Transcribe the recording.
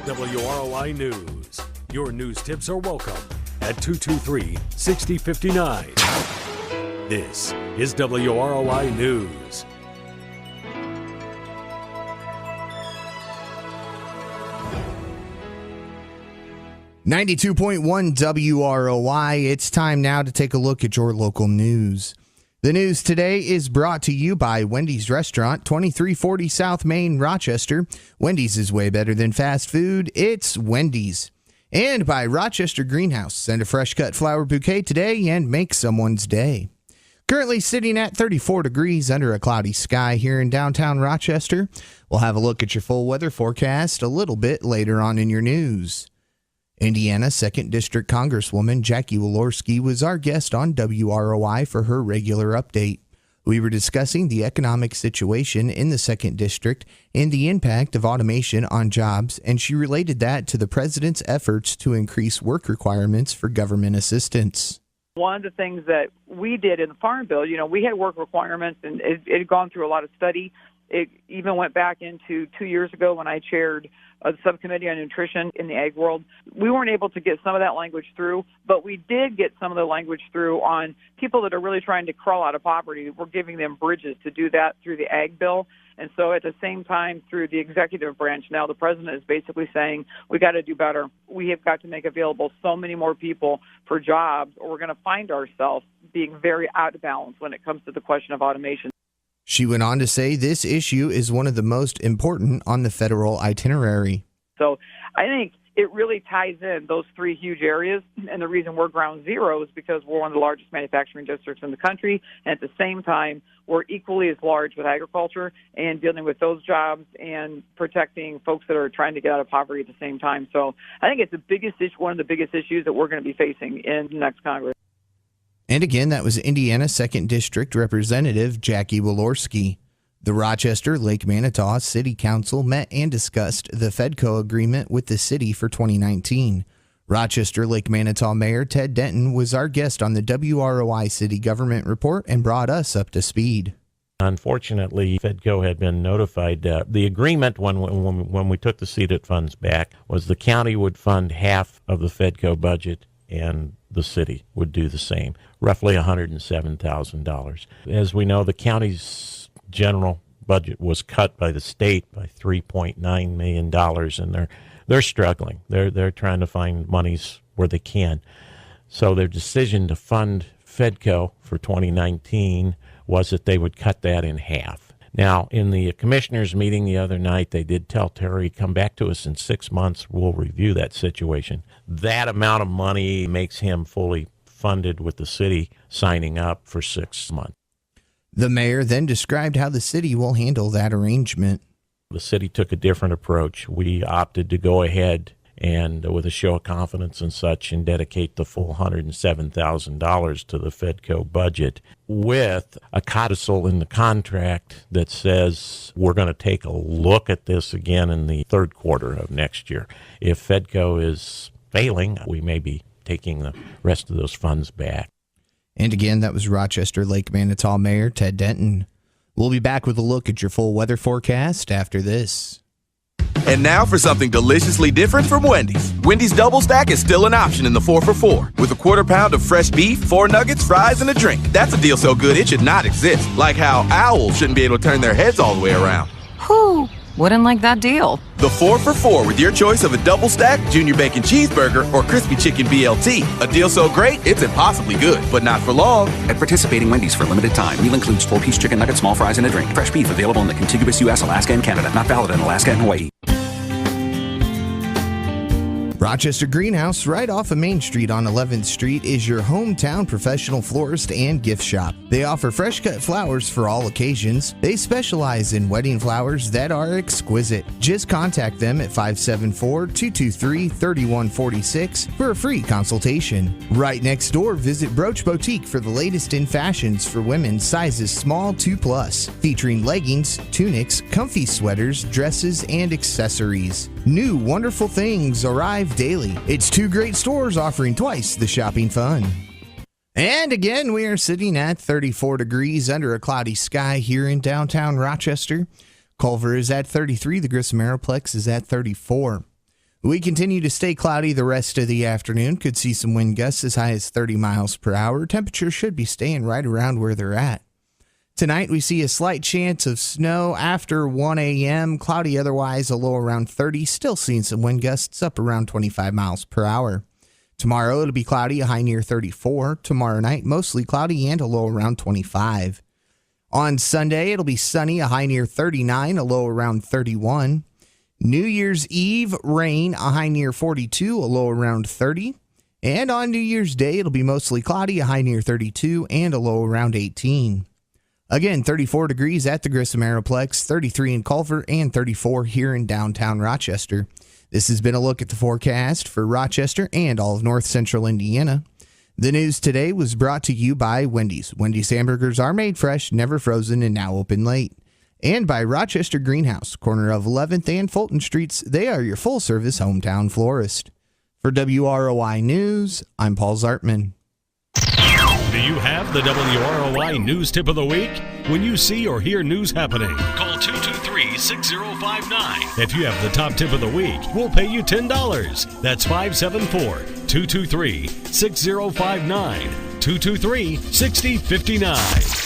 WROI News. Your news tips are welcome at 223-6059. This is WROI News. .1 WROI. It's time now to take a look at your local news. The news today is brought to you by Wendy's Restaurant, 2340 South Main, Rochester. Wendy's is way better than fast food. It's Wendy's. And by Rochester Greenhouse. Send a fresh cut flower bouquet today and make someone's day. Currently sitting at 34 degrees under a cloudy sky here in downtown Rochester. We'll have a look at your full weather forecast a little bit later on in your news. Indiana 2nd District Congresswoman Jackie Walorski was our guest on WROI for her regular update. We were discussing the economic situation in the 2nd District and the impact of automation on jobs, and she related that to the president's efforts to increase work requirements for government assistance. One of the things that we did in the Farm Bill, we had work requirements, and it had gone through a lot of study. It even went back into 2 years ago when I chaired a subcommittee on nutrition in the ag world. We weren't able to get some of that language through, but we did get some of the language through on people that are really trying to crawl out of poverty. We're giving them bridges to do that through the ag bill. And so at the same time, through the executive branch, now the president is basically saying, we got to do better. We have got to make available so many more people for jobs, or we're going to find ourselves being very out of balance when it comes to the question of automation. She went on to say this issue is one of the most important on the federal itinerary. So I think it really ties in those three huge areas. And the reason we're ground zero is because we're one of the largest manufacturing districts in the country. And at the same time, we're equally as large with agriculture and dealing with those jobs and protecting folks that are trying to get out of poverty at the same time. So I think it's the biggest issue, one of the biggest issues that we're going to be facing in the next Congress. And again, that was Indiana 2nd District Representative Jackie Walorski. The Rochester Lake Manitou City Council met and discussed the FEDCO Agreement with the city for 2019. Rochester Lake Manitou Mayor Ted Denton was our guest on the WROI City Government Report and brought us up to speed. Unfortunately, FEDCO had been notified. The agreement when we took the seeded funds back was the county would fund half of the FEDCO budget and the city would do the same, roughly $107,000. As we know, the county's general budget was cut by the state by $3.9 million, and they're struggling. They're trying to find monies where they can. So their decision to fund FEDCO for 2019 was that they would cut that in half. Now, in the commissioners' meeting the other night, they did tell Terry, come back to us in 6 months, we'll review that situation. That amount of money makes him fully funded with the city signing up for 6 months. The mayor then described how the city will handle that arrangement. The city took a different approach. We opted to go ahead and with a show of confidence and such and dedicate the full $107,000 to the FEDCO budget with a codicil in the contract that says we're going to take a look at this again in the third quarter of next year. If FEDCO is failing, we may be taking the rest of those funds back. And again, that was Rochester Lake Manitou Mayor Ted Denton. We'll be back with a look at your full weather forecast after this. And now for something deliciously different from Wendy's. Wendy's Double Stack is still an option in the 4 for $4 with a quarter pound of fresh beef, 4 nuggets, fries, and a drink. That's a deal so good it should not exist. Like how owls shouldn't be able to turn their heads all the way around. Whew, wouldn't like that deal. The 4 for $4 with your choice of a double stack, junior bacon cheeseburger, or crispy chicken BLT. A deal so great, it's impossibly good, but not for long. At participating Wendy's for a limited time. Meal includes 4-piece chicken nuggets, small fries, and a drink. Fresh beef available in the contiguous U.S., Alaska, and Canada. Not valid in Alaska and Hawaii. Rochester Greenhouse, right off of Main Street on 11th Street, is your hometown professional florist and gift shop. They offer fresh-cut flowers for all occasions. They specialize in wedding flowers that are exquisite. Just contact them at 574-223-3146 for a free consultation. Right next door, visit Brooch Boutique for the latest in fashions for women sizes small to plus, featuring leggings, tunics, comfy sweaters, dresses, and accessories. New wonderful things arrive daily. It's 2 great stores offering twice the shopping fun. And again, we are sitting at 34 degrees under a cloudy sky here in downtown Rochester. Culver is at 33. The Grissom Aeroplex is at 34. We continue to stay cloudy the rest of the afternoon. Could see some wind gusts as high as 30 miles per hour. Temperatures should be staying right around where they're at. Tonight, we see a slight chance of snow after 1 a.m. Cloudy otherwise, a low around 30. Still seeing some wind gusts up around 25 miles per hour. Tomorrow, it'll be cloudy, a high near 34. Tomorrow night, mostly cloudy and a low around 25. On Sunday, it'll be sunny, a high near 39, a low around 31. New Year's Eve, rain, a high near 42, a low around 30. And on New Year's Day, it'll be mostly cloudy, a high near 32, and a low around 18. Again, 34 degrees at the Grissom Aeroplex, 33 in Culver, and 34 here in downtown Rochester. This has been a look at the forecast for Rochester and all of north central Indiana. The news today was brought to you by Wendy's. Wendy's hamburgers are made fresh, never frozen, and now open late. And by Rochester Greenhouse, corner of 11th and Fulton Streets. They are your full-service hometown florist. For WROI News, I'm Paul Zartman. Do you have the WROI News Tip of the Week? When you see or hear news happening, call 223-6059. If you have the top tip of the week, we'll pay you $10. That's 574-223-6059. 223-6059.